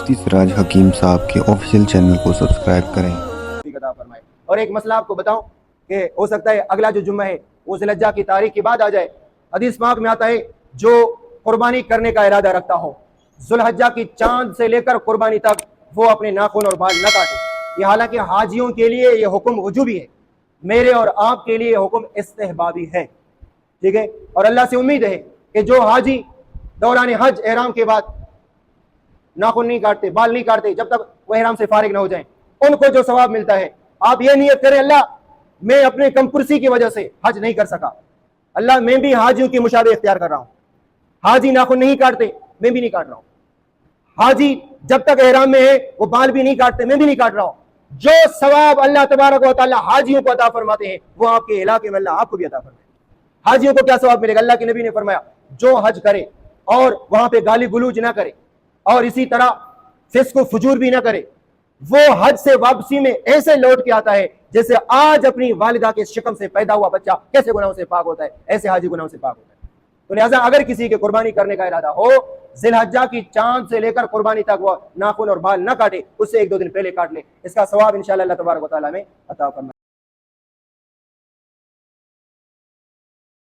मुफ्ती सिराज हकीम साहब के official channel को सब्सक्राइब करें। और एक मसला आपको बताऊं कि हो सकता है अगला जो जुम्मा है वो ज़िलहज्जा की तारीख के बाद आ जाए। हदीस पाक में आता है जो कुर्बानी करने का इरादा रखता हो ज़ुल्हज्जा की चांद से लेकर कुर्बानी तक वो अपने नाखून और बाल न काटे। ये हालांकि हाजियों के लिए ये हुक्म वजूबी है, मेरे और आपके लिए हुक्म इस्तेहबाबी है, ठीक है। और अल्लाह से उम्मीद है कि जो हाजी दौरान हज एहराम के बाद नाखून नहीं काटते, बाल नहीं काटते, जब तक वह एहराम से फारिग ना हो जाएं, उनको जो सवाब मिलता है, आप ये नियत करें अल्लाह मैं अपने कमकुर्सी की वजह से हज नहीं कर सका, अल्लाह मैं भी हाजियों की मुशाबे इख्तियार कर रहा हूं। हाजी नाखून नहीं काटते, मैं भी नहीं काट रहा हूं। हाजी जब तक एहराम में है वो बाल भी नहीं काटते, मैं भी नहीं काट रहा हूं। जो सवाब अल्लाह तबारक व तआला हाजियों को अता फरमाते हैं वो आपके इलाके में अल्लाह आपको भी अता फरमाए। हाजियों को क्या सवाब मिलेगा? अल्लाह के नबी ने फरमाया जो हज करे और वहां पे गाली गुलूज ना करे और इसी तरह फिस्क फजूर भी ना करे, वो हज से वापसी में ऐसे लौट के आता है जैसे आज अपनी वालिदा के शिकम से पैदा हुआ बच्चा कैसे गुनाहों से पाक होता है, ऐसे हाजी गुनाहों से पाक होता है। तो लिहाजा अगर किसी के कुर्बानी करने का इरादा हो, ज़िलहज्जा की चांद से लेकर कुर्बानी तक वो नाखून और बाल न काटे, उससे 1-2 दिन पहले काट ले, इसका सवाब इंशाअल्लाह अल्लाह तबारक व तआला में अता फरमाए।